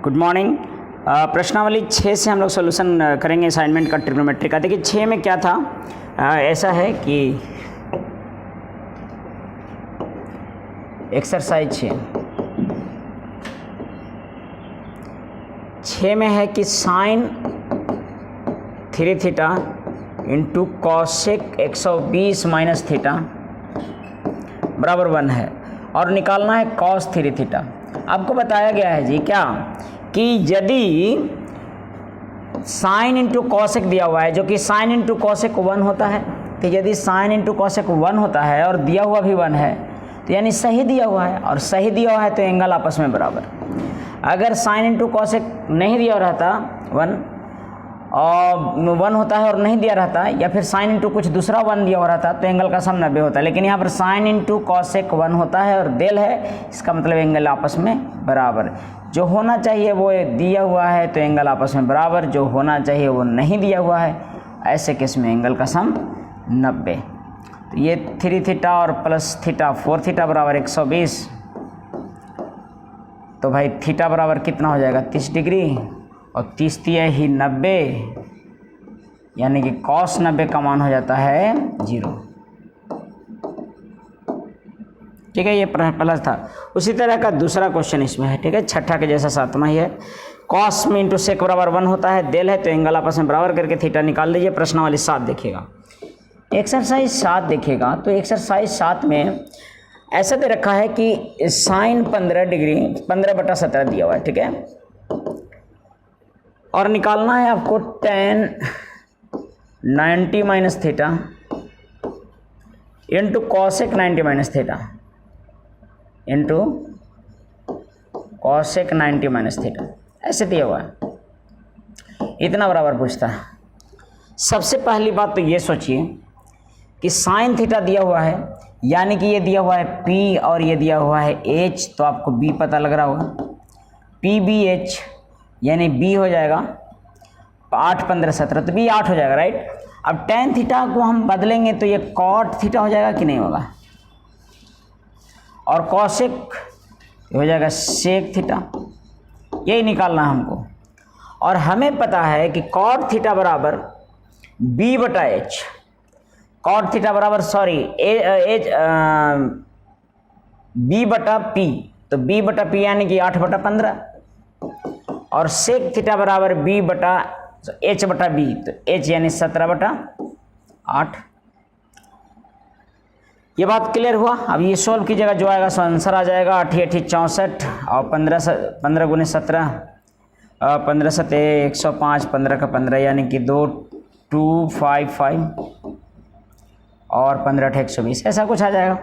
Good morning. प्रश्नावली 6 से हम लोग सोल्यूशन करेंगे असाइनमेंट का ट्रिग्नोमेट्री का। देखिए 6 में क्या था, ऐसा है कि एक्सरसाइज 6 में है कि sine 3 theta into cosec 120 minus theta बराबर 1 है और निकालना है कॉस 3 थीटा। आपको बताया गया है जी क्या कि यदि साइन इंटू कॉसेक दिया हुआ है, जो कि साइन इंटू कॉसेक 1 होता है, तो यदि साइन इंटू कॉसेक 1 होता है और दिया हुआ भी 1 है तो यानी सही दिया हुआ है, और सही दिया हुआ है तो एंगल आपस में बराबर। अगर साइन इंटू कॉसेक नहीं दिया रहता 1 और 1 होता है और नहीं दिया रहता, या फिर साइन इंटू कुछ दूसरा 1 दिया हो रहता तो एंगल का सम 90 होता है। लेकिन यहाँ पर साइन इंटू कॉसेक 1 होता है और देल है, इसका मतलब एंगल आपस में बराबर। जो होना चाहिए वो दिया हुआ है तो एंगल आपस में बराबर, जो होना चाहिए वो नहीं दिया हुआ है, ऐसे केस में एंगल का सम 90। तो ये 3 थीटा और प्लस थीटा 4 थीटा बराबर 120। तो भाई थीटा बराबर कितना हो जाएगा 30 डिग्री, और 30 दिया ही 90, यानी कि कॉस 90 का मान हो जाता है 0। ठीक है, ये प्लस था। उसी तरह का दूसरा क्वेश्चन इसमें है, ठीक है, छठा के जैसा 7वां ही है। कॉस में इंटू सेक बराबर 1 होता है, देल है तो एंगल आपस में बराबर करके थीटा निकाल लीजिए। प्रश्नावली 7 देखिएगा, एक्सरसाइज 7 देखिएगा। तो एक्सरसाइज 7 में ऐसा दे रखा है कि साइन 15 डिग्री 15/17 दिया हुआ है, ठीक है, और निकालना है आपको tan 90 minus theta into cosec 90 minus theta into cosec 90 minus theta, ऐसे दिया हुआ है। इतना बराबर पूछता है। सबसे पहली बात तो ये सोचिए कि साइन थीटा दिया हुआ है, यानी कि ये दिया हुआ है P और ये दिया हुआ है H, तो आपको B पता लग रहा होगा। PBH यानी B हो जाएगा 8 15 17, तो B 8 हो जाएगा, राइट। अब tan थीटा को हम बदलेंगे तो ये cot थीटा हो जाएगा कि नहीं होगा, और कॉसेक हो जाएगा सेक थीटा। यही निकालना है हमको, और हमें पता है कि cot थीटा बराबर B/H, cot थीटा बराबर B/P, तो B/P यानी कि 8/15, और सेक थीटा बराबर H/B, तो H यानी 17/8। ये बात क्लियर हुआ। अब ये सोल्व कीजिएगा, जो आएगा सो आंसर आ जाएगा 8 8 64, और 15 गुने 17 15 7 105, 15 का 15 यानी कि 2255, और 15 8 120, ऐसा कुछ आ जाएगा।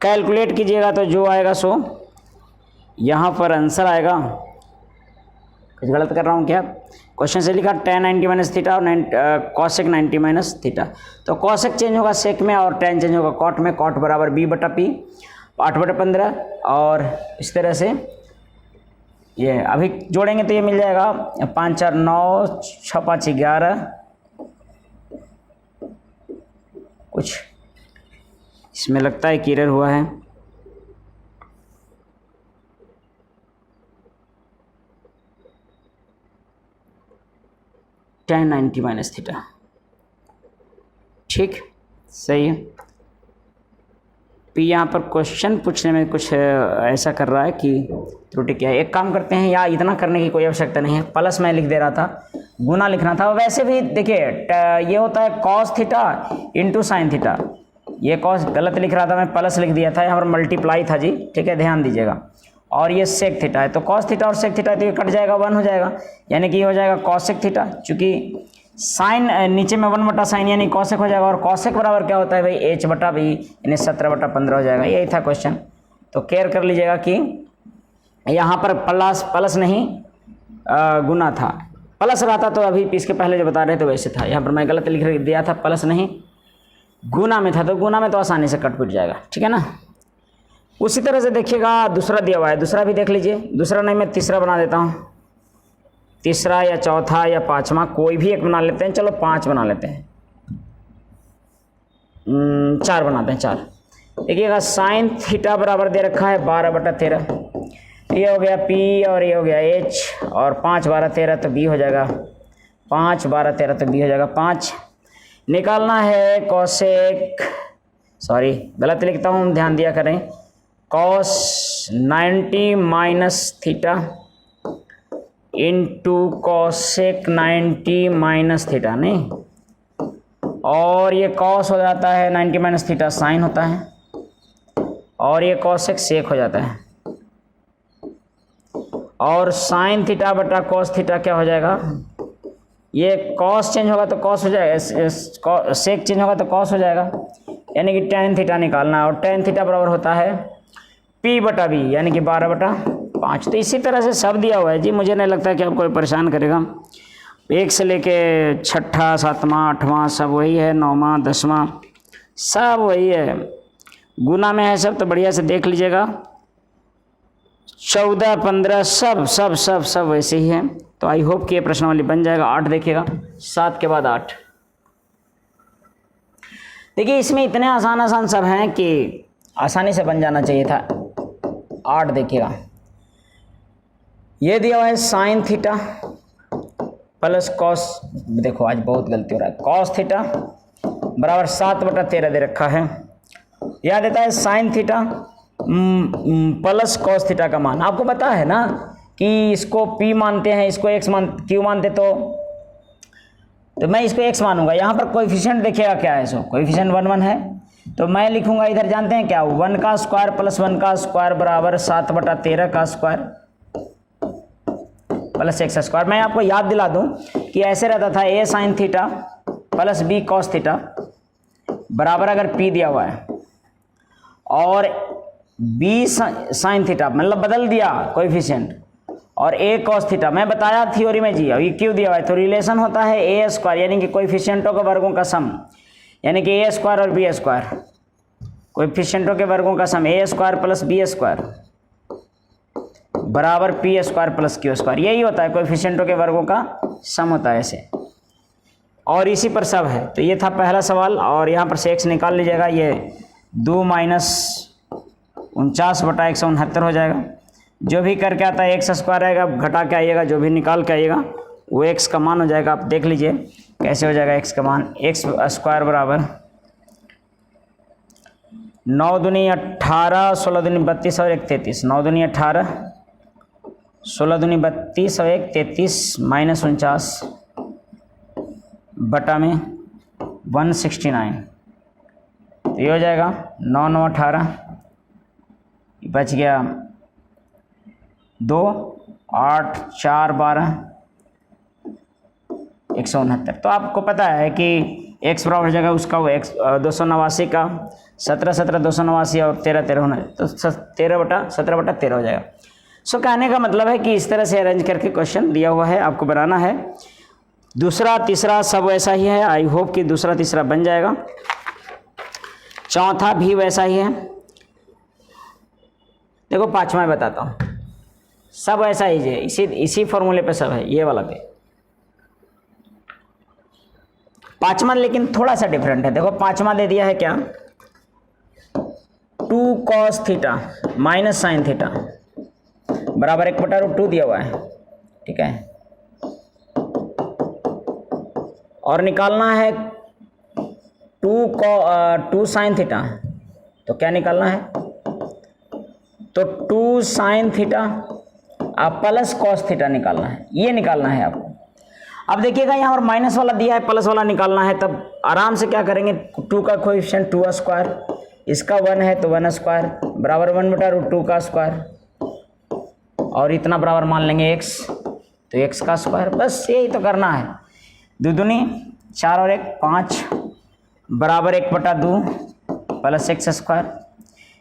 कैलकुलेट कीजिएगा तो जो आएगा सो यहाँ पर आंसर आएगा। कुछ गलत कर रहा हूँ क्या? क्वेश्चन से लिखा tan 90 माइनस थीटा और कॉसेक 90 माइनस थीटा, तो कॉसेक चेंज होगा सेक में और tan चेंज होगा कॉट में। कॉट बराबर B/P 8/15, और इस तरह से ये अभी जोड़ेंगे तो ये मिल जाएगा 5 4 9 6 5 11, कुछ इसमें लगता है कि एरर हुआ है। tan 90 माइनस थीटा, ठीक, सही है। तो यहाँ पर क्वेश्चन पूछने में कुछ ऐसा कर रहा है कि त्रुटि क्या है। एक काम करते हैं, या इतना करने की कोई आवश्यकता नहीं है, प्लस मैं लिख दे रहा था, गुना लिखना था। वैसे भी देखिए ये होता है cos theta into sine theta, ये कॉस गलत लिख रहा था मैं, प्लस लिख दिया था, यहाँ पर मल्टीप्लाई था जी, ठीक है, ध्यान दीजिएगा। और ये सेक थीटा है, तो कॉस थीटा और सेक थीटा तो ये कट जाएगा, 1 हो जाएगा, यानी कि ये हो जाएगा कॉसेक थीटा। चूँकि साइन नीचे में 1/साइन यानी कॉसेक हो जाएगा, और कॉसेक बराबर क्या होता है भाई H/B यानी 17/15 हो जाएगा। यही था क्वेश्चन, तो केयर कर लीजिएगा कि यहाँ पर प्लस नहीं गुना था। प्लस रहता तो अभी इसके पहले जो बता रहे थे वैसे था, यहाँ पर मैं गलत लिख दिया था, प्लस नहीं गुना में था, तो गुना में तो आसानी से कट पिट जाएगा, ठीक है ना। उसी तरह से देखिएगा दूसरा दिया हुआ है, दूसरा भी देख लीजिए। दूसरा नहीं, मैं तीसरा बना देता हूँ, तीसरा या चौथा या पांचवा कोई भी एक बना लेते हैं। चलो 5 बना लेते हैं, 4 बनाते हैं, 4। देखिएगा साइन थीटा बराबर दे रखा है 12/13, ये हो गया P और ये हो गया H, और 5 12 13 तो B हो जाएगा, 5 12 13 तो B हो जाएगा 5। निकालना है कोसेक, सॉरी गलत लिखता हूँ, ध्यान दिया करें, cos 90 minus theta into cosec 90 minus theta, नहीं, और ये कॉस हो जाता है 90 माइनस थीटा साइन होता है, और ये कोसेक सेक हो जाता है, और साइन थीटा बटा कॉस थीटा क्या हो जाएगा, ये कॉस चेंज होगा तो कॉस हो जाएगा, सेक चेंज होगा तो कॉस हो जाएगा, यानी कि टेन थीटा निकालना है, और टेन थीटा बराबर होता है P बटा B, यानी कि 12 बटा 5। तो इसी तरह से सब दिया हुआ है जी, मुझे नहीं लगता कि आपको कोई परेशान करेगा। 1 से लेके 6ठा 7वां 8वां सब वही है, 9वां 10वां सब वही है, गुना में है सब, तो बढ़िया से देख लीजिएगा। 14 15 सब सब सब सब वैसे ही है। तो आई होप कि ये प्रश्नावली बन जाएगा। 8 देखिएगा, 7 के बाद 8। देखिए इसमें इतने आसान आसान सब हैं कि आसानी से बन जाना चाहिए था। 8 देखिएगा, ये दिया हुआ है साइन थीटा प्लस कॉस, देखो आज बहुत गलती हो रहा है, कॉस थीटा बराबर 7 बटा 13 दे रखा है। यह देता है sine theta plus cos theta का मान। आपको पता है ना कि इसको P मानते हैं, इसको X Q मानते, तो मैं इसको X मानूंगा। यहाँ पर कोएफिशिएंट देखिएगा क्या है, सो कोएफिशिएंट 1 1 है, तो मैं लिखूंगा इधर, जानते हैं क्या, 1 का स्क्वायर प्लस 1 का स्क्वायर बराबर 7 बटा 13 का स्क्वायर प्लस x स्क्वायर। मैं आपको याद दिला दूं कि ऐसे रहता था a sine theta plus b cos theta बराबर, अगर P दिया हुआ है और b साइन थीटा, मतलब बदल दिया कोएफिशिएंट, और a कॉस थीटा, मैं बताया थ्योरी में जी। अभी क्यों दिया हुआ है, तो रिलेशन होता है a स्क्वायर, यानी कि कोएफिशिएंटों के वर्गों का सम, यानी कि a स्क्वायर और b स्क्वायर, कोएफिशिएंटों के वर्गों का सम a square plus b square बराबर p square plus q square. यही होता है, कोएफिशिएंटों के वर्गों का सम होता है ऐसे, और इसी पर सब है। तो ये था पहला सवाल, और यहाँ पर से x निकाल लीजिएगा, ये 2 माइनस 49 बटा 169 हो जाएगा। जो भी करके आता है x स्क्वायर आएगा, घटा के आइएगा, जो भी निकाल के आइएगा वो x का मान हो जाएगा। आप देख लीजिए कैसे हो जाएगा x का मान। x स्क्वायर बराबर 9 दूनी 18, 16 दूनी 32 और 1 33, 9 दूनी 18, 16 दूनी 32 और 1 33 माइनस 49 बटा में 169, तो ये हो जाएगा 9 9 18, बच गया 2 8 4 12 169। तो आपको पता है कि x बराबर हो जाएगा उसका, वो x 289 का 17 17 289 और 13 13 होना है, तो 13 बटा 17 बटा 13 हो जाएगा। सो कहने का मतलब है कि इस तरह से अरेंज करके क्वेश्चन दिया हुआ है, आपको बनाना है। दूसरा तीसरा सब वैसा ही है, आई होप कि दूसरा तीसरा बन जाएगा। चौथा भी वैसा ही है। देखो पांचवा मैं बताता हूँ, सब ऐसा ही है, इसी फॉर्मूले पे सब है, ये वाला पे। पांचवा लेकिन थोड़ा सा डिफरेंट है। देखो पांचवा दे दिया है क्या, 2 cos theta minus sine theta बराबर 1/√2 दिया हुआ है, ठीक है। और निकालना है 2 साइन थीटा, तो क्या निकालना है, तो 2 sine theta plus cos theta निकालना है, ये निकालना है आपको। अब देखिएगा यहाँ पर माइनस वाला दिया है, प्लस वाला निकालना है, तब आराम से क्या करेंगे, 2 का कोएफिशिएंट 2 स्क्वायर, इसका 1 है तो 1 स्क्वायर बराबर 1/√2 का स्क्वायर, और इतना बराबर मान लेंगे x, तो x का स्क्वायर। बस यही तो करना है। 2 दूनी 4 और 1 5 बराबर 1/2 प्लस x स्क्वायर।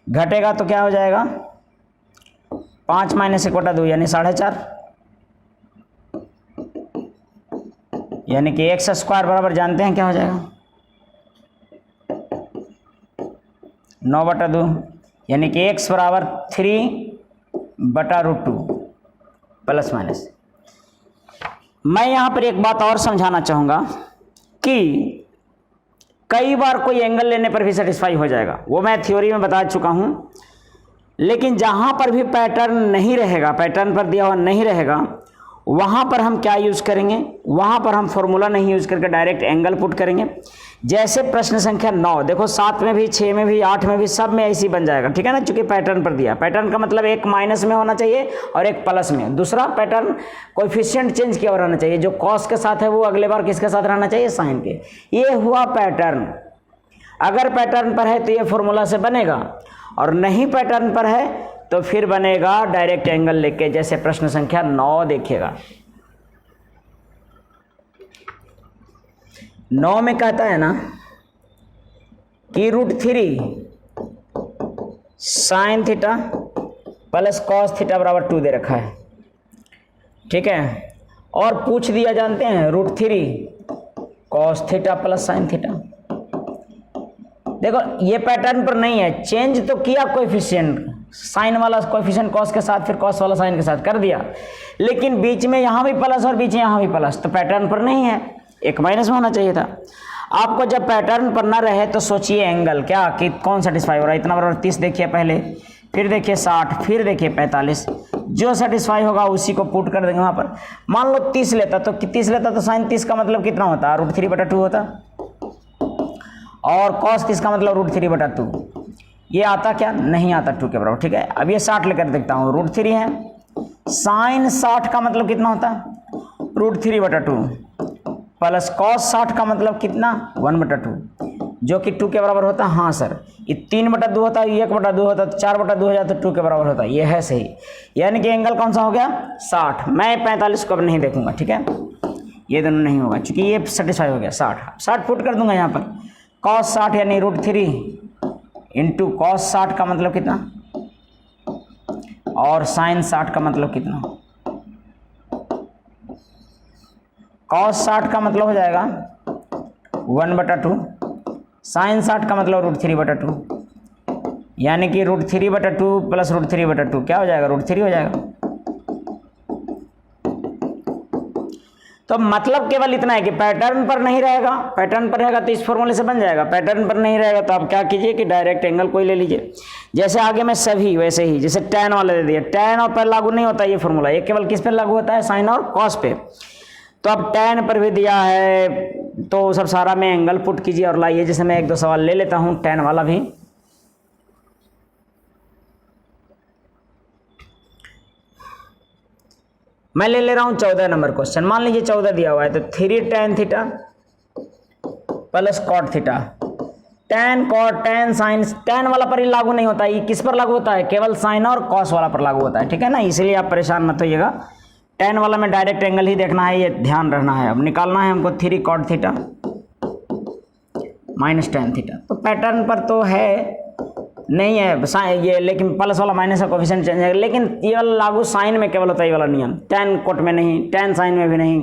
घटेगा तो क्या हो जाएगा, 5 माइनस 1/2 यानी 4.5, यानी कि x स्क्वायर बराबर जानते हैं क्या हो जाएगा, 9/2, यानी कि x बराबर 3/√2 प्लस माइनस। मैं यहाँ पर एक बात और समझाना चाहूँगा कि कई बार कोई एंगल लेने पर भी सेटिस्फाई हो जाएगा, वो मैं थ्योरी में बता चुका हूँ। लेकिन जहाँ पर भी पैटर्न नहीं रहेगा, पैटर्न पर दिया हुआ नहीं रहेगा, वहाँ पर हम क्या यूज़ करेंगे, वहाँ पर हम फॉर्मूला नहीं यूज़ करके डायरेक्ट एंगल पुट करेंगे। जैसे प्रश्न संख्या 9 देखो, 7 में भी, 6 में भी, 8 में भी, सब में ऐसी बन जाएगा, ठीक है ना, चूंकि पैटर्न पर दिया। पैटर्न का मतलब एक माइनस में होना चाहिए और एक प्लस में। दूसरा पैटर्न कोएफिशिएंट चेंज किया हुआ रहना चाहिए, जो कॉस के साथ है वो अगले बार किसके साथ रहना चाहिए, साइन के। ये हुआ पैटर्न। अगर पैटर्न पर है तो ये फॉर्मूला से बनेगा, और नहीं पैटर्न पर है तो फिर बनेगा डायरेक्ट एंगल लेके। जैसे प्रश्न संख्या 9 देखिएगा, 9 में कहता है ना कि √3 sine theta plus cos theta बराबर 2 दे रखा है, ठीक है। और पूछ दिया, जानते हैं, √3 cos theta plus sine theta. देखो ये पैटर्न पर नहीं है, चेंज तो किया कोएफिशिएंट, साइन वाला कोएफिशिएंट कॉस के साथ, फिर कॉस वाला साइन के साथ कर दिया, लेकिन बीच में यहाँ भी प्लस और बीच में यहाँ भी प्लस, तो पैटर्न पर नहीं है, एक माइनस में होना चाहिए था। आपको जब पैटर्न पर ना रहे तो सोचिए एंगल क्या, कि कौन सेटिस्फाई हो रहा है। इतना बराबर 30 देखिए पहले, फिर देखिए 60, फिर देखिए 45, जो सेटिस्फाई होगा उसी को पुट कर देंगे वहाँ पर। मान लो 30 लेता तो 30 लेता तो साइन 30 का मतलब कितना होता, √3/2 होता, और कॉस 30 का मतलब √3/2। ये आता क्या, नहीं आता 2 के बराबर, ठीक है। अब ये 60 लेकर देखता हूँ, √3 है, साइन 60 का मतलब कितना होता, √3/2, प्लस कॉस 60 का मतलब कितना, 1/2, जो कि 2 के बराबर होता है। हाँ सर, ये 3/2 होता है, 1/2 होता है, तो 4/2 हो जाता है, 2 के बराबर होता है। ये है सही, यानी कि एंगल कौन सा हो गया, 60। मैं 45 को अब नहीं देखूंगा, ठीक है, ये दोनों नहीं होगा, क्योंकि ये सेटिस्फाई हो गया। 60 पुट कर दूंगा यहाँ पर, कॉस 60 यानी √3 इंटू कॉस 60 का मतलब कितना, और साइन 60 का मतलब कितना, कॉस 60 का मतलब हो जाएगा 1/2, साइन 60 का मतलब √3/2, यानी कि √3/2 प्लस √3/2 क्या हो जाएगा, √3 हो जाएगा। तो मतलब केवल इतना है कि पैटर्न पर नहीं रहेगा, पैटर्न पर रहेगा तो इस फॉर्मूले से बन जाएगा, पैटर्न पर नहीं रहेगा तो आप क्या कीजिए कि डायरेक्ट एंगल कोई ले लीजिए। जैसे आगे में सभी वैसे ही, जैसे tan वाले दे दिए, tan और पर लागू नहीं होता ये फॉर्मूला, ये केवल किस पर लागू होता है, साइन और कॉस पे। तो अब tan पर भी दिया है, तो सब सारा में एंगल पुट कीजिए और लाइए। जैसे मैं 1-2 सवाल ले लेता हूँ tan वाला भी। मैं ले रहा हूं 14 नंबर क्वेश्चन। मान लीजिए 14 दिया हुआ है, तो 3 tan theta plus cot theta, tan cot tan sine, tan वाला पर ही लागू नहीं होता, ये किस पर लागू होता है, केवल साइन और कॉस वाला पर लागू होता है, ठीक है ना। इसलिए आप परेशान मत होइएगा, tan वाला में डायरेक्ट एंगल ही देखना है, ये ध्यान रखना है। अब निकालना है हमको 3 cot theta minus tan theta. तो पैटर्न पर तो है नहीं है ये, लेकिन प्लस वाला माइनस का कोएफिशिएंट चेंज है, लेकिन ये वाला लागू साइन में केवल होता है, ये वाला नियम। tan कॉट में नहीं, tan साइन में भी नहीं,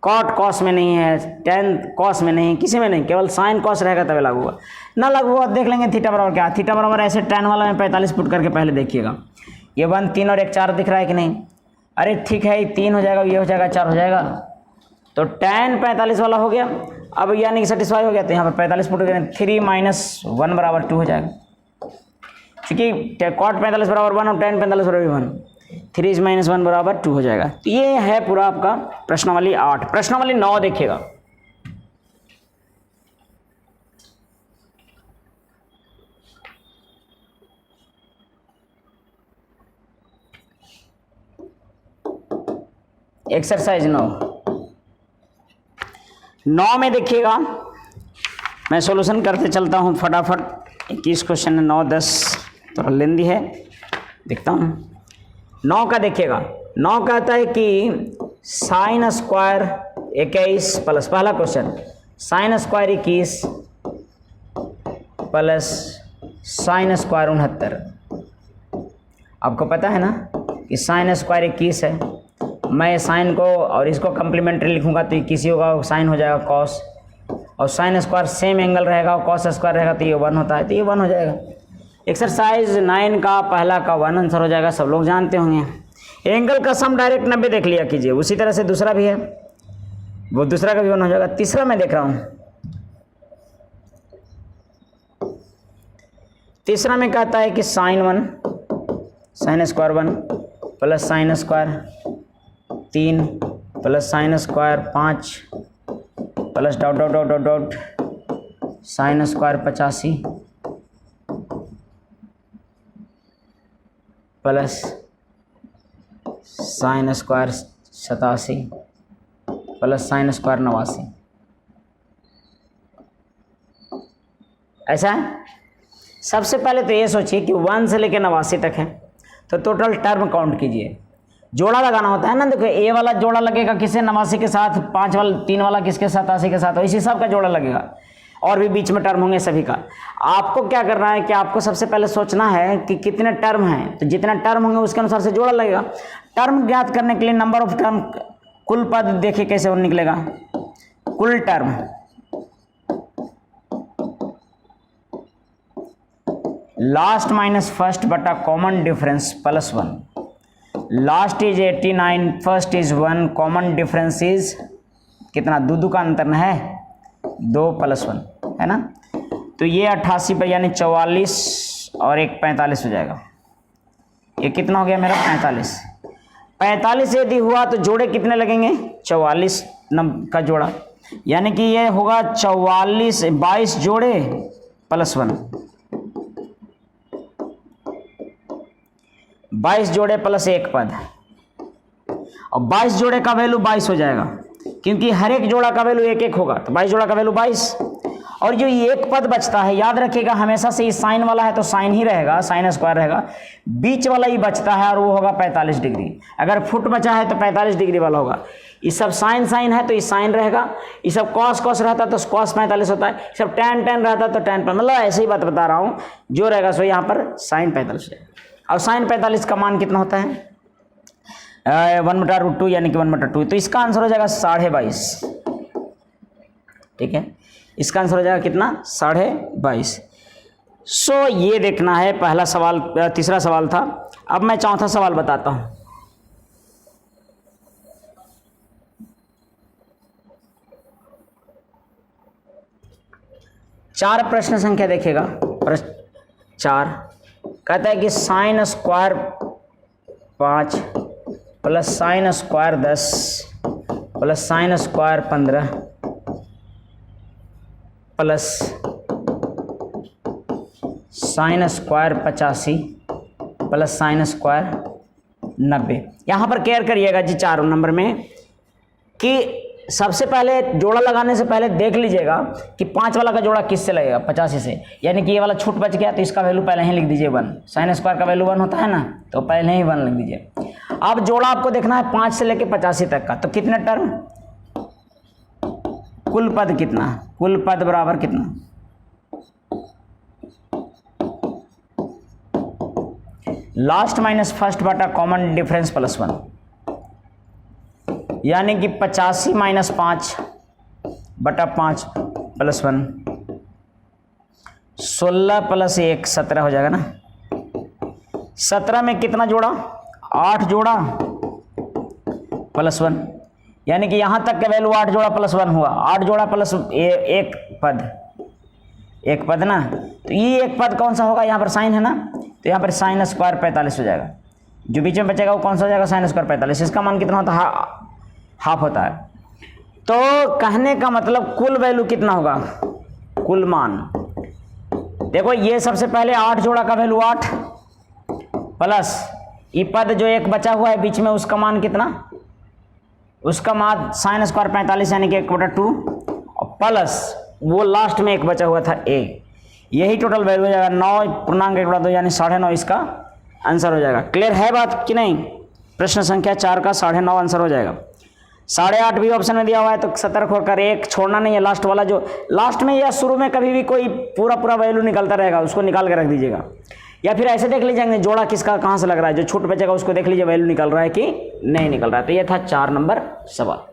कॉट कॉस में नहीं है, tan कॉस में नहीं, किसी में नहीं, केवल साइन कॉस रहेगा तभी लागू हुआ। ना लागू हुआ देख लेंगे थीटा बराबर क्या, थीटा बराबर ऐसे tan वाला में 45 पुट करके पहले देखिएगा। ये 1 3 और 1 4 दिख रहा है कि नहीं, अरे ठीक है, 3 हो जाएगा, ये हो जाएगा, 4 हो जाएगा, तो tan 45 वाला हो गया। अब यानी कि सेटिस्फाई हो गया, तो यहाँ पर 45 पुट करें, 3 - 1 = 2 हो जाएगा, क्योंकि कॉट 45 बराबर 1 और tan 45 बराबर 1, 3 - 1 = 2 हो जाएगा। तो ये है पूरा आपका प्रश्नावली 8। प्रश्नावली 9 देखिएगा, एक्सरसाइज 9 में देखिएगा, मैं सॉल्यूशन करते चलता हूँ फटाफट। 21 क्वेश्चन है, 9 10 थोड़ा लेंदी है, देखता हूँ। 9 का देखिएगा, 9 कहता है कि साइन स्क्वायर 21 प्लस, पहला question, sine square 21 plus sine square 69। आपको पता है ना कि साइन स्क्वायर 21 है, मैं साइन को और इसको कम्प्लीमेंट्री लिखूंगा तो 21 होगा, साइन हो जाएगा कॉस, और साइन स्क्वायर सेम एंगल रहेगा और कॉस स्क्वायर रहेगा तो ये 1 होता है, तो ये 1 हो जाएगा। एक्सरसाइज 9 का पहला का 1 आंसर हो जाएगा, सब लोग जानते होंगे। एंगल का सम डायरेक्ट 90 देख लिया कीजिए, उसी तरह से दूसरा भी है, वो दूसरा का भी 1 हो जाएगा। तीसरा मैं देख रहा हूँ, तीसरा में कहता है कि sine 1 sine square 1 plus sine square 3 plus sine square 5 plus dot dot dot dot dot sine square 85 plus sine square 87 plus sine square 89। ऐसा है। सबसे पहले तो ये सोचिए कि 1 से लेकर 89 तक है, तो टोटल टर्म काउंट कीजिए। जोड़ा लगाना होता है ना, देखो ए वाला जोड़ा लगेगा किससे, 89 के साथ, 5 वाला 3 वाला किसके 87 के साथ, इसी सब का जोड़ा लगेगा, और भी बीच में टर्म होंगे सभी का। आपको क्या करना है कि आपको सबसे पहले सोचना है कि कितने टर्म हैं, तो जितने टर्म होंगे उसके अनुसार से जोड़ा लगेगा। टर्म ज्ञात करने के लिए नंबर ऑफ टर्म, कुल पद देखिए कैसे वो निकलेगा, कुल टर्म लास्ट माइनस फर्स्ट बटा common difference plus 1। Last is 89, first is 1, common difference is कितना, दो का अंतर न है, 2 प्लस 1 है ना। तो ये 88 पर यानी 44 और एक 45 हो जाएगा। ये कितना हो गया मेरा 45। 45 यदि हुआ तो जोड़े कितने लगेंगे, 44 का जोड़ा, यानी कि ये होगा 44 22 जोड़े प्लस 1, 22 जोड़े प्लस एक पद, और 22 जोड़े का वैल्यू 22 हो जाएगा, क्योंकि हर एक जोड़ा का वैल्यू एक एक होगा, तो 22 जोड़ा का वैल्यू 22। और जो एक पद बचता है, याद रखिएगा हमेशा से, इस साइन वाला है तो साइन ही रहेगा, साइन स्क्वायर रहेगा, बीच वाला ही बचता है और वो होगा 45 डिग्री। अगर फुट बचा है तो 45 डिग्री वाला होगा। ये सब साइन साइन है तो ये साइन रहेगा, ये सब कॉस कॉस रहता तो कॉस 45 होता है, ये सब टैन टैन रहता तो टैन, मतलब ऐसे ही बात बता रहा हूँ, जो रहेगा सो यहाँ पर साइन 45 रहेगा। और साइन 45 का मान कितना होता है, 1/√2 यानी कि 1/2, तो इसका आंसर हो जाएगा 22.5। ठीक है, इसका आंसर हो जाएगा कितना, 22.5। सो ये देखना है पहला सवाल, तीसरा सवाल था। अब मैं चौथा सवाल बताता हूं। चार प्रश्न संख्या देखिएगा, प्रश्न 4 कहता है कि sign square 5 plus sine square 10 plus sine square 15 plus sine square 85 plus sine square 90। यहाँ पर केयर करिएगा जी 4 नंबर में कि सबसे पहले जोड़ा लगाने से पहले देख लीजिएगा कि 5 वाला का जोड़ा किससे लगेगा, 85 से, यानी कि ये वाला छूट बच गया तो इसका वैल्यू पहले ही लिख दीजिए 1। साइन स्क्वायर का वैल्यू 1 होता है ना, तो पहले ही 1 लिख दीजिए। अब जोड़ा आपको देखना है 5 से लेकर 85 तक का, तो कितने टर्म, कुल पद कितना, कुल पद बराबर कितना, लास्ट माइनस फर्स्ट बटा कॉमन डिफरेंस प्लस 1, यानी कि 85 माइनस 5 बटा 5 प्लस 1, 16 प्लस 1 17 हो जाएगा ना। 17 में कितना जोड़ा, 8 जोड़ा प्लस 1, यानी कि यहां तक का वैल्यू 8 जोड़ा प्लस 1 हुआ। 8 जोड़ा प्लस एक पद ना, तो ये एक पद कौन सा होगा, यहाँ पर साइन है ना, तो यहाँ पर साइन स्क्वायर 45 हो जाएगा। जो बीच में बचेगा वो कौन सा हो जाएगा, साइन स्क्वायर 45। इसका मान कितना होता है, हाफ होता है। तो कहने का मतलब कुल वैल्यू कितना होगा, कुल मान देखो, ये सबसे पहले 8 जोड़ा का वैल्यू 8 प्लस ये पद जो एक बचा हुआ है बीच में, उसका मान कितना, उसका मान साइन स्क्वायर 45 यानी कि 1/2, और प्लस वो लास्ट में एक बचा हुआ था a, यही टोटल वैल्यू हो जाएगा 9.1/2 यानी 9.5। इसका आंसर हो जाएगा। क्लियर है बात कि नहीं। प्रश्न संख्या 4 का 9.5 आंसर हो जाएगा। 8.5 भी ऑप्शन में दिया हुआ है, तो सतर्क होकर एक छोड़ना नहीं है, लास्ट वाला जो लास्ट में या शुरू में कभी भी कोई पूरा वैल्यू निकलता रहेगा, उसको निकाल के रख दीजिएगा, या फिर ऐसे देख लीजिएगा जोड़ा किसका कहाँ से लग रहा है, जो छूट बचेगा उसको देख लीजिए वैल्यू निकल रहा है कि नहीं निकल रहा है। तो ये था 4 नंबर सवाल।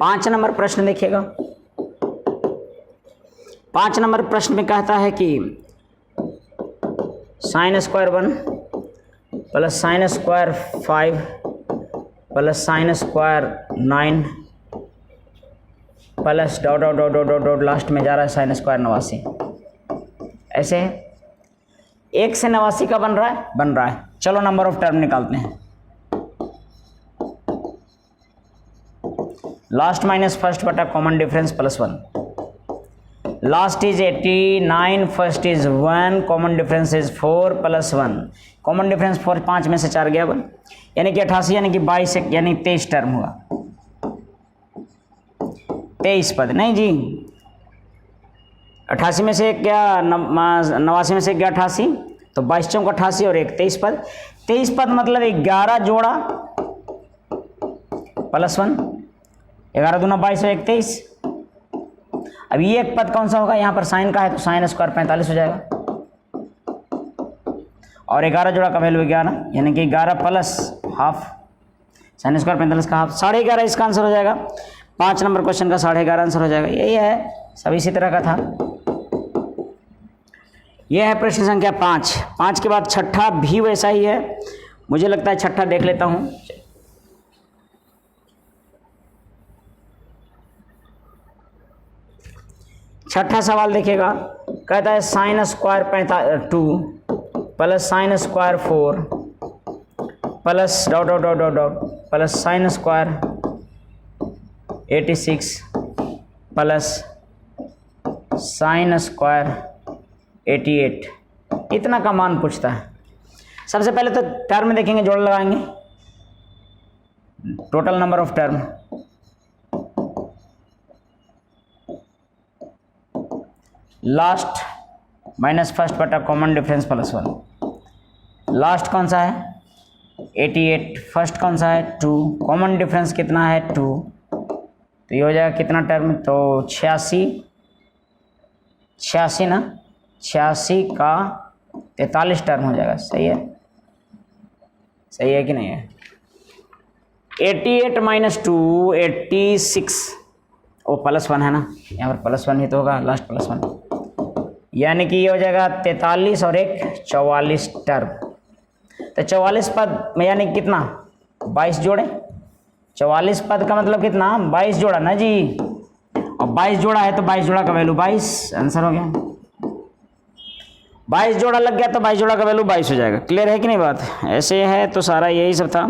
पांच नंबर प्रश्न देखिएगा। 5 नंबर प्रश्न में कहता है कि sign square 1 plus sine square 5 plus sine square 9 plus dot dot dot dot dot dot last में जा रहा है साइन स्क्वायर 89। ऐसे है, 1 से 89 का बन रहा है। चलो नंबर ऑफ टर्म निकालते हैं। लास्ट माइनस फर्स्ट बटा common difference +1। Last is 89, first is 1, common difference is 4 + 1। Common difference 4, 5 में से 4 गया 1, यानी कि 88 यानी कि 22 यानी 23 टर्म हुआ। 23 पद नहीं जी, 88 में से एक गया 89 में से एक गया 88, तो 22 चौक 88 और एक 23 पद। 23 पद मतलब 11 जोड़ा +1, 11 दूना 22 और एक 23। अब ये एक पद कौन सा होगा, यहाँ पर साइन का है तो साइन स्क्वायर 45 हो जाएगा, और 11 जोड़ा का वैल्यू 11 यानी कि 11 + हाफ, साइन स्क्वायर 45 का हाफ, 11.5 इसका आंसर हो जाएगा। 5 नंबर क्वेश्चन का 11.5 आंसर हो जाएगा। यही है, सब इसी तरह का था। यह है प्रश्न संख्या 5। 5 के बाद छठा भी वैसा ही है, मुझे लगता है छठा देख लेता हूँ। छठा सवाल देखिएगा, कहता है sine square 2 plus sine square 4 plus dot dot dot dot dot plus sine square 86 plus sine square 88, इतना का मान पूछता है। सबसे पहले तो टर्म देखेंगे, जोड़ लगाएंगे, total number of term. Last minus first बटा कॉमन डिफरेंस +1। लास्ट कौन सा है 88, फर्स्ट कौन सा है 2, कॉमन डिफरेंस कितना है 2, तो ये हो जाएगा कितना टर्म, तो 86 ना, 86 का 43 टर्म हो जाएगा। सही है, सही है कि नहीं है। 88 - 2 86, वो +1 है ना, यहाँ पर +1 ही तो होगा, लास्ट +1, यानी कि ये हो जाएगा 43 और एक 44 टर्म। तो 44 पद में यानी कितना 22 जोड़े, 44 पद का मतलब कितना 22 जोड़ा ना जी, और 22 जोड़ा है तो 22 जोड़ा का वैल्यू 22, आंसर हो गया। 22 जोड़ा लग गया तो 22 जोड़ा का वैल्यू 22 हो जाएगा। क्लियर है कि नहीं बात, ऐसे है तो सारा यही सब था।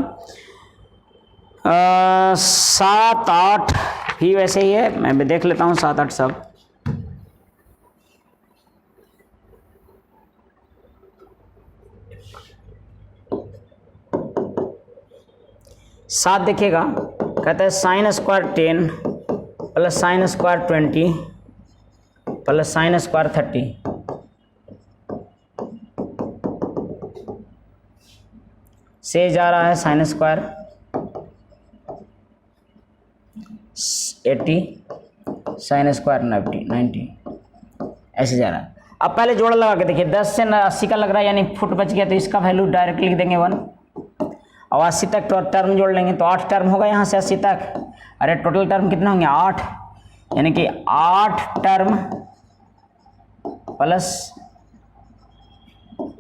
7 8 भी वैसे ही है, मैं भी देख लेता हूँ 7 8 सब। सात देखिएगा, कहता है sine square 10 plus sine square 20 plus sine square 30, से जा रहा है साइन स्क्वायर 80 साइन स्क्वायर 90, ऐसे जा रहा है। अब पहले जोड़ा लगा के देखिए, 10 से 80 का लग रहा है यानी फुट बच गया, तो इसका वैल्यू डायरेक्ट लिख देंगे 1, और 80 तक तो टर्म जोड़ लेंगे तो 8 टर्म होगा यहाँ से 80 तक। अरे टोटल टर्म कितने होंगे 8, यानी कि 8 टर्म प्लस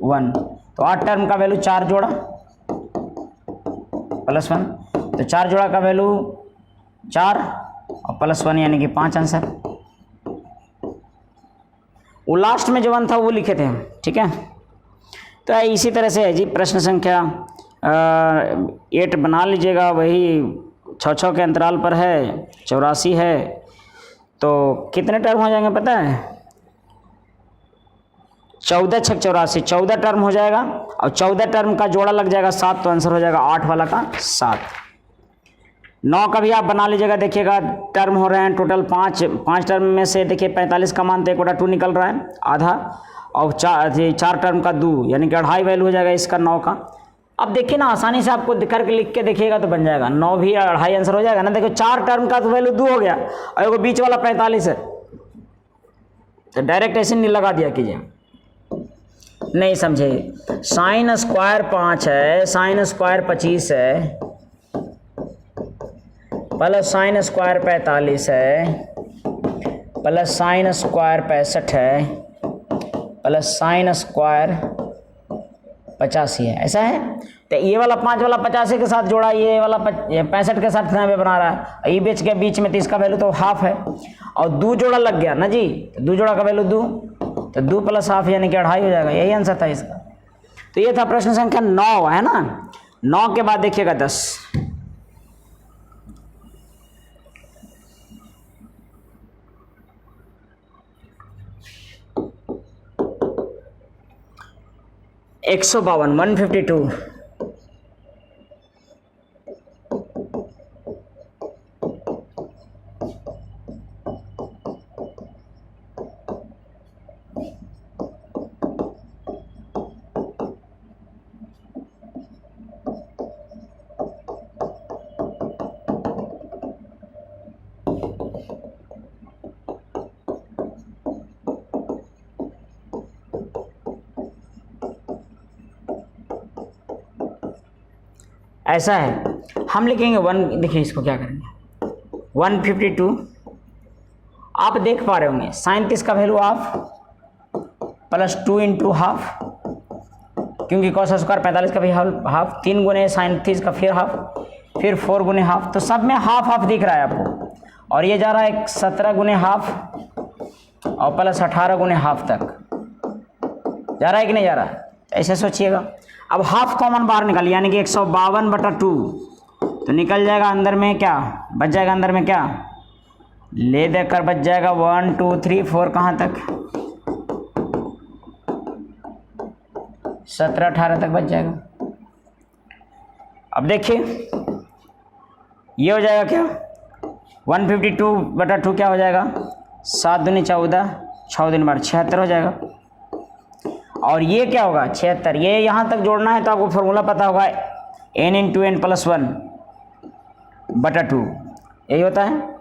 1, तो 8 टर्म का वैल्यू 4 जोड़ा +1, तो 4 जोड़ा का वैल्यू 4 और +1 यानी कि 5 आंसर। वो लास्ट में जो 1 था वो लिखे थे हम, ठीक है। तो इसी तरह से है जी, प्रश्न संख्या 8 बना लीजिएगा, वही 6 के अंतराल पर है, 84 है, तो कितने टर्म हो जाएंगे पता है 14 × 6 = 84, 14 टर्म हो जाएगा, और 14 टर्म का जोड़ा लग जाएगा 7, तो आंसर हो जाएगा 8 वाला का 7। 9 का भी आप बना लीजिएगा, देखिएगा टर्म हो रहे हैं टोटल 5 टर्म में से देखिए 45 का मान तो 1/2 निकल रहा है आधा, और 4 टर्म का 2 यानी कि 2.5 वैल्यू हो जाएगा इसका 9 का। अब देखिए ना, आसानी से आपको करके लिख के देखिएगा तो बन जाएगा, 9 भी 2.5 आंसर हो जाएगा ना। देखो 4 टर्म का तो वैल्यू 2 हो गया, और एगो बीच वाला 45 है, तो डायरेक्ट ऐसे नहीं लगा दिया कीजिए, नहीं समझे। साइन स्क्वायर 5 है, साइन स्क्वायर 25 है, प्लस साइन स्क्वायर 45 है, प्लस साइन स्क्वायर 65 है, प्लस साइन स्क्वायर 85 है, ऐसा है। तो ये वाला 5 वाला 85 के साथ जोड़ा, ये वाला 65 के साथ यहाँ पे बना रहा है, ये बीच के बीच में, तो इसका वैल्यू तो हाफ है, और 2 जोड़ा लग गया ना जी, तो 2 जोड़ा का वैल्यू 2, तो 2 प्लस हाफ यानी कि 2.5 हो जाएगा, यही आंसर था इसका। तो ये था प्रश्न संख्या 9, है ना। 9 के बाद देखिएगा 10। एक 152 ऐसा है, हम लिखेंगे 1, देखिए इसको क्या करेंगे, 152 आप देख पा रहे होंगे 37 का value half plus 2 into half, क्योंकि कॉस स्क्वायर 45 का भी हाफ, 3 गुने 37 का फिर हाफ, फिर 4 गुने हाफ, तो सब में हाफ हाफ दिख रहा है आपको, और ये जा रहा है 17 गुने हाफ और प्लस 18 गुने हाफ तक जा रहा है कि नहीं जा रहा है, ऐसे सोचिएगा। अब हाफ कॉमन बाहर निकाल, यानी कि 152/2, तो निकल जाएगा अंदर में क्या बच जाएगा, अंदर में क्या ले देकर बच जाएगा 1 2 3 4 कहाँ तक 17 18 तक बच जाएगा। अब देखिए ये हो जाएगा क्या 152/2 क्या हो जाएगा 7 दूनी 14, 6 दूनी 12, 76 हो जाएगा। और ये क्या होगा 76, ये यहाँ तक जोड़ना है तो आपको फॉर्मूला पता होगा n × n + 1/2, यही होता है।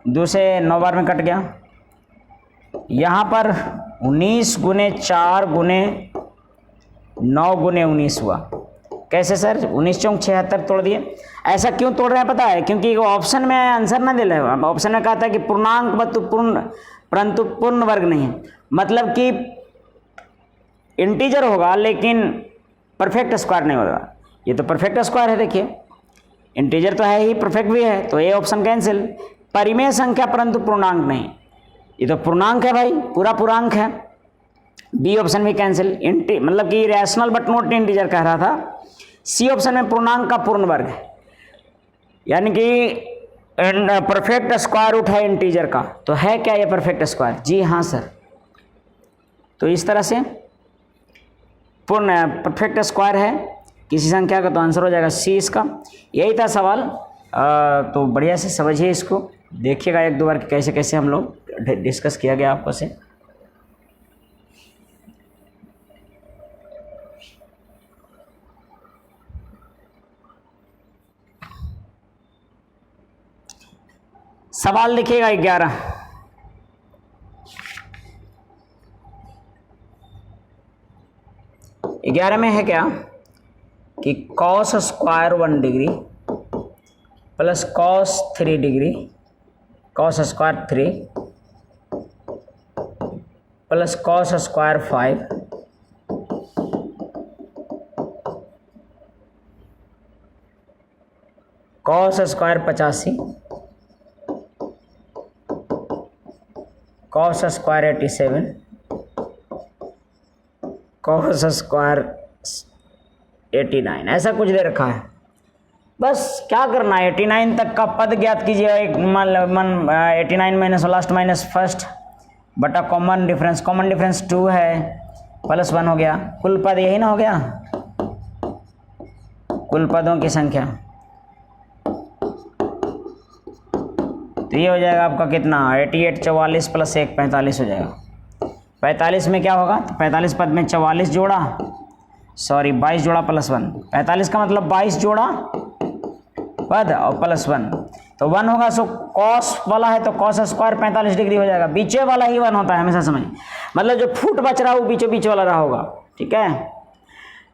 2 से 9 बार में कट गया, यहाँ पर 19 गुने 4 गुने 9 गुने 19 हुआ। कैसे सर 19 चौक 76 तोड़ दिए। ऐसा क्यों तोड़ रहे हैं पता है, क्योंकि वो ऑप्शन में आंसर ना दे रहे हो, ऑप्शन में कहता है कि पूर्णांक परंतु पूर्ण वर्ग नहीं है, मतलब कि इंटीजर होगा लेकिन परफेक्ट स्क्वायर नहीं होगा। ये तो परफेक्ट स्क्वायर है, देखिए इंटीजर तो है ही, परफेक्ट भी है, तो ये ऑप्शन कैंसिल। परिमेय संख्या परंतु पूर्णांक नहीं, ये तो पूर्णांक है भाई, पूरा पूर्णांक है, बी ऑप्शन भी कैंसिल। मतलब कि रैशनल बट नॉट इंटीजर कह रहा था। सी ऑप्शन में पूर्णांक का पूर्ण वर्ग है, यानी कि परफेक्ट स्क्वायर रूट है इंटीजर का, तो है क्या ये परफेक्ट स्क्वायर? जी हाँ सर। तो इस तरह से पूर्ण परफेक्ट स्क्वायर है किसी संख्या का, तो आंसर हो जाएगा सी इसका। यही था सवाल, तो बढ़िया से समझिए इसको, देखिएगा 1-2 बार कैसे कैसे हम लोग डिस्कस किया गया आपको से। सवाल देखिएगा 11 में है क्या कि cos square 1 degree plus cos 3 degree, cos square 3 plus cos square 5 cos square 85 cos square 87 cos square 89, ऐसा कुछ दे रखा है। बस क्या करना है 89 तक का पद ज्ञात कीजिए। 89 माइनस लास्ट माइनस फर्स्ट बटा कॉमन डिफरेंस 2 है प्लस 1 हो गया, कुल पद यही ना हो गया, कुल पदों की संख्या। तो ये हो जाएगा आपका कितना 88 44 प्लस 1 45 हो जाएगा। 45 में क्या होगा, तो 45 पद में 44 जोड़ा 22 जोड़ा प्लस 1, 45 का मतलब 22 जोड़ा पद और प्लस 1, तो 1 होगा। सो कॉस वाला है तो cos स्क्वायर 45 डिग्री हो जाएगा, बीचे वाला ही 1 होता है हमेशा, समझ मतलब जो फुट बच रहा है वो बीचों बीच वाला रहा होगा, ठीक है।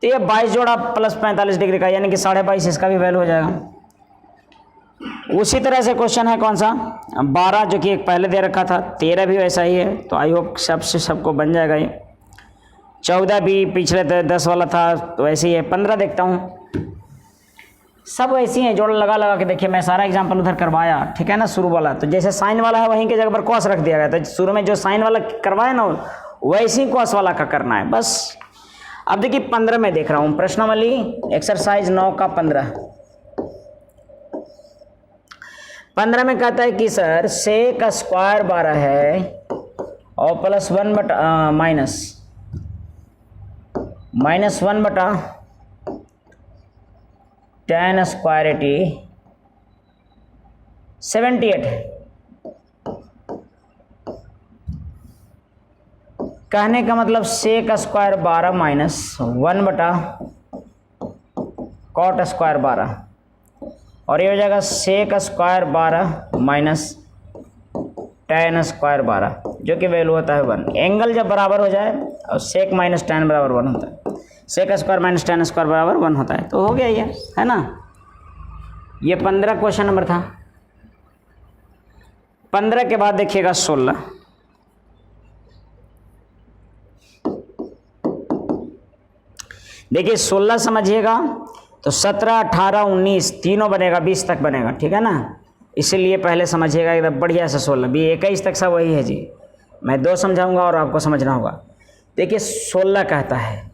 तो ये 22 जोड़ा प्लस 45 डिग्री का यानी कि 22.5, इसका भी वैल्यू हो जाएगा। उसी तरह से क्वेश्चन है कौन सा 12, जो कि एक पहले दे रखा था, 13 भी वैसा ही है। तो आई होप सबको बन जाएगा ये। 14 भी पिछले 10 वाला था तो वैसे ही है। 15 देखता हूँ, सब वैसी हैं, जोड़ लगा लगा के देखिए। मैं सारा एग्जाम्पल उधर करवाया, ठीक है ना। शुरू वाला तो जैसे साइन वाला है वहीं के जगह पर कॉस रख दिया गया था। शुरू में जो साइन वाला करवाया ना वैसे ही कॉस वाला का करना है बस। अब देखिए 15 में देख रहा हूँ, प्रश्नावली एक्सरसाइज 9 का 15 में कहता है कि सर सेक स्क्वायर 12 है और प्लस 1 बटा माइनस 1 बटा tan स्क्वायर 78 है। कहने का मतलब सेक स्क्वायर 12 माइनस 1 बटा कॉट स्क्वायर 12 और ये हो जाएगा sec square 12 minus tan square 12 जो कि वैल्यू होता है 1। एंगल जब बराबर हो जाए और सेक माइनस tan बराबर 1 होता है, sec square minus tan square बराबर 1 होता है। तो हो गया ये, है ना। ये 15 क्वेश्चन नंबर था। 15 के बाद देखिएगा 16। देखिए 16 समझिएगा तो 17, 18, 19 तीनों बनेगा, 20 तक बनेगा, ठीक है ना। इसीलिए पहले समझिएगा एकदम बढ़िया से 16, 21 तक सब वही है जी। मैं 2 समझाऊंगा और आपको समझना होगा। देखिए 16 कहता है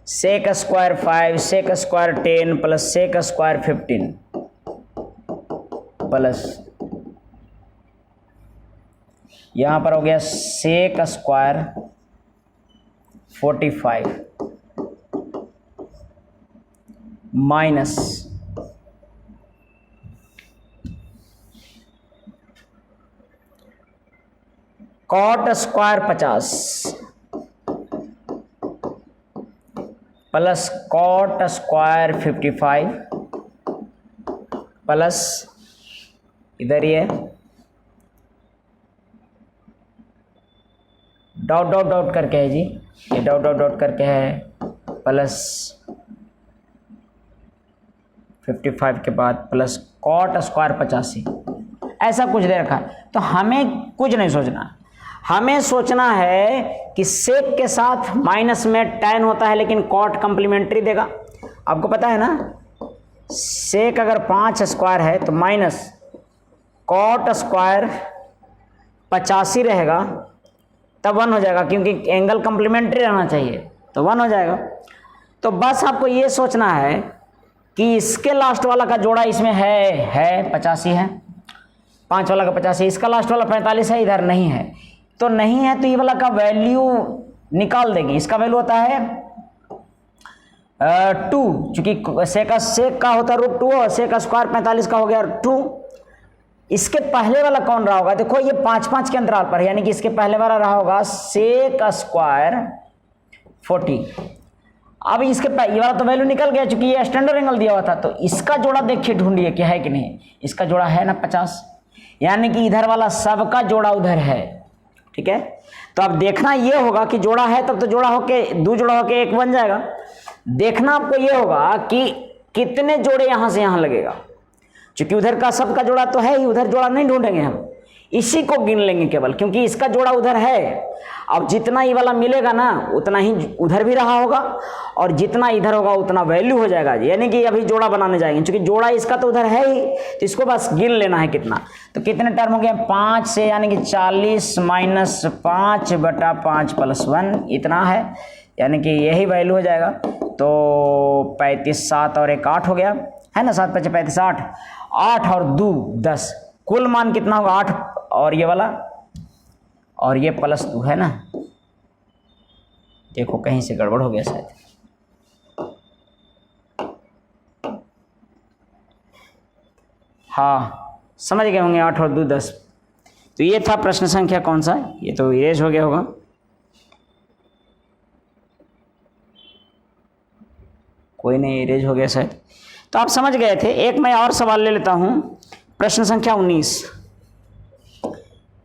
sec square 5 sec square 10 plus sec square 15 plus यहां पर हो गया sec square 45 minus cot square 50 plus cot square 55 plus इधर ये डॉट डॉट डॉट करके है जी, ये डॉट डॉट डॉट करके है प्लस 55 के बाद प्लस कॉट स्क्वायर 85 ऐसा कुछ दे रखा है। तो हमें कुछ नहीं सोचना, हमें सोचना है कि सेक के साथ माइनस में tan होता है लेकिन कॉट कंप्लीमेंट्री देगा। आपको पता है ना, सेक अगर 5 स्क्वायर है तो माइनस कॉट स्क्वायर 85 रहेगा तब 1 हो जाएगा, क्योंकि एंगल कंप्लीमेंट्री रहना चाहिए तो 1 हो जाएगा। तो बस आपको ये सोचना है कि इसके लास्ट वाला का जोड़ा इसमें है 85 है, 5 वाला का 85, इसका लास्ट वाला 45 है, इधर नहीं है। तो नहीं है तो ये वाला का वैल्यू निकाल देगी। इसका वैल्यू होता है 2, चूंकि सेक का होता है √2 और सेक स्क्वायर 45 का हो गया 2। इसके पहले वाला कौन रहा होगा, देखो ये 5-5 के अंतराल पर, यानी कि इसके पहले वाला रहा होगा सेक स्क्वायर 40। अब इसके ये वाला तो वैल्यू निकल गया चूंकि ये स्टैंडर्ड एंगल दिया हुआ था। तो इसका जोड़ा देखिए ढूंढिए कि है कि नहीं। इसका जोड़ा है ना 50, यानी कि इधर वाला सबका जोड़ा उधर है, ठीक है। तो अब देखना ये होगा कि जोड़ा है तब तो जोड़ा होके 2 जोड़ा होके 1 बन जाएगा। देखना आपको ये होगा कि कितने जोड़े यहां से यहां लगेगा, क्योंकि उधर का सबका जोड़ा तो है ही, उधर जोड़ा नहीं ढूंढेंगे हम, इसी को गिन लेंगे केवल, क्योंकि इसका जोड़ा उधर है। अब जितना ये वाला मिलेगा ना उतना ही उधर भी रहा होगा और जितना इधर होगा उतना वैल्यू हो जाएगा, यानी कि अभी जोड़ा बनाने जाएंगे, क्योंकि जोड़ा इसका तो उधर है ही, तो इसको बस गिन लेना है कितना। तो कितने टर्म हो गए 5 से, यानी कि 40 माइनस 5 बटा 5 प्लस 1 इतना है, यानी कि यही वैल्यू हो जाएगा। तो 35, 7 और 1 8 हो गया, है ना। 7 5 35 8, 8 और 2 10, कुल मान कितना होगा 8 और ये वाला और ये प्लस 2 है ना। देखो कहीं से गड़बड़ हो गया शायद। हाँ समझ गए होंगे, 8 और 2 10। तो ये था प्रश्न संख्या कौन सा, ये तो इरेज हो गया होगा। कोई नहीं, इरेज हो गया शायद। तो आप समझ गए थे। एक मैं और सवाल ले लेता हूं, प्रश्न संख्या 19,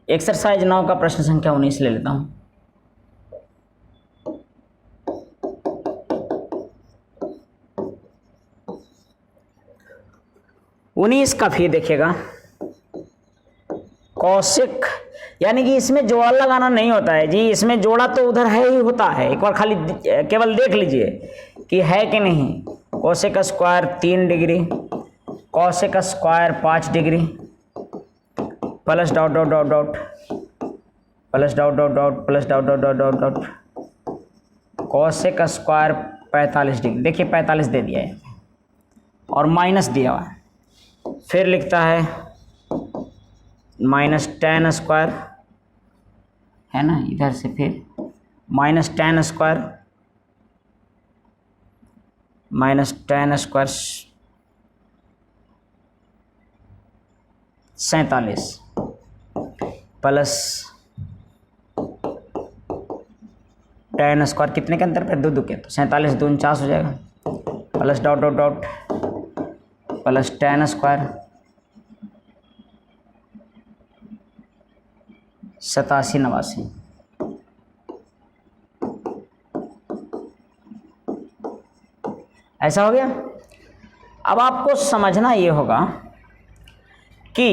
एक्सरसाइज 9 का प्रश्न संख्या 19 ले लेता हूं। उन्नीस का फिर देखिएगा, कौशिक, यानी कि इसमें जोड़ा लगाना नहीं होता है जी, इसमें जोड़ा तो उधर है ही होता है, एक बार खाली केवल देख लीजिए कि है कि नहीं। Cosec square 3 degree, cosec square 5 degree, plus dot dot dot dot, plus dot dot dot, plus dot dot dot dot dot, cosec square 45 degree, देखिए 45 दे दिया है और माइनस दिया हुआ है, फिर लिखता है माइनस tan स्क्वायर, है ना, इधर से फिर minus tan square, minus tan square 47 plus tan square कितने के अंतर पे, 2 2 के, तो 47 2 49 हो जाएगा, plus dot dot dot, plus tan square 87 89, ऐसा हो गया। अब आपको समझना ये होगा कि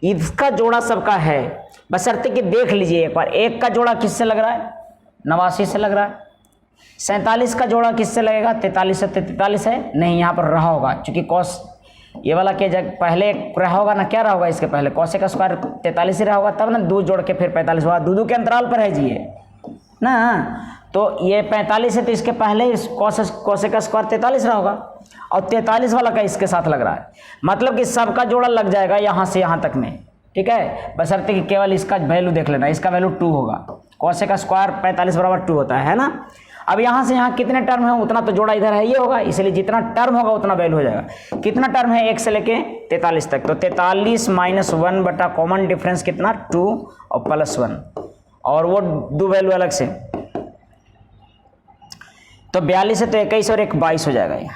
इसका जोड़ा सबका है, बशर्ते कि देख लीजिए एक बार, एक का जोड़ा किससे लग रहा है, 89 से लग रहा है, 47 का जोड़ा किससे लगेगा, 43 से 43 है, नहीं यहाँ पर रहा होगा, क्योंकि कॉस ये वाला के जग पहले रहा होगा ना, क्या रहा होगा इसके पहले, कौशिक का स्क्वायर 43 ही रहा होगा, तब ना 2 जोड़ के फिर 45 हुआ, 2 के अंतराल पर है जी ये ना, तो ये 45 है तो इसके पहले कौशिक का स्क्वायर 43 रहा होगा, और 43 वाला का इसके साथ लग रहा है, मतलब कि सबका जोड़ा लग जाएगा यहाँ से यहाँ तक में, ठीक है, बशर्ते कि केवल इसका वैल्यू देख लेना, इसका वैल्यू 2 होगा, कौशिक का स्क्वायर 45 बराबर 2 होता है ना। अब यहाँ से यहाँ कितने टर्म है उतना तो जोड़ा इधर है ये होगा, इसलिए जितना टर्म होगा उतना वैल्यू हो जाएगा। कितना टर्म है 1 से लेके 43 तक, तो 43 माइनस 1 बटा कॉमन डिफरेंस कितना 2 और प्लस 1, और वो 2 वैल्यू अलग से, तो 42 है तो 21 और 1 22 हो जाएगा ये,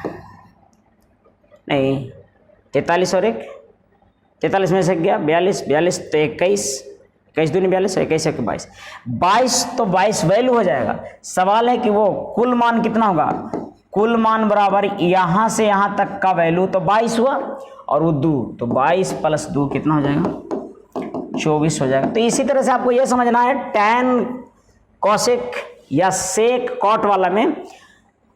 नहीं 43 और 1 43 में से गया 42, 42 तो 21, 21 दूनी 42 और 21 1 22, 22 तो 22 वैल्यू हो जाएगा। सवाल है कि वो कुल मान कितना होगा, कुल मान बराबर यहाँ से यहाँ तक का वैल्यू तो 22 हुआ और वो 2, तो 22 प्लस 2 कितना हो जाएगा 24 हो जाएगा। तो इसी तरह से आपको यह समझना है tan कौशिक या सेक कॉट वाला में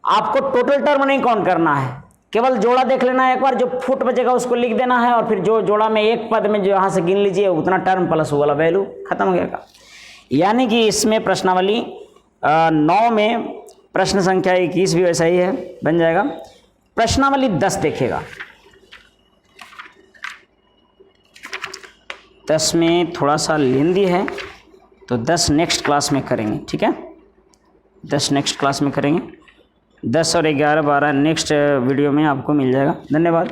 आपको टोटल टर्म नहीं काउंट करना है, केवल जोड़ा देख लेना है एक बार, जो फुट बचेगा उसको लिख देना है, और फिर जो जोड़ा में एक पद में जो यहाँ से गिन लीजिए उतना टर्म प्लस वो वाला वैल्यू खत्म हो गया। यानी कि इसमें प्रश्नावली 9 में प्रश्न संख्या 21 भी वैसा ही है, बन जाएगा। प्रश्नावली 10 देखिएगा, 10 में थोड़ा सा लेंदी है तो 10 नेक्स्ट क्लास में करेंगे, ठीक है, 10 नेक्स्ट क्लास में करेंगे, 10 और 11 12 नेक्स्ट वीडियो में आपको मिल जाएगा। धन्यवाद।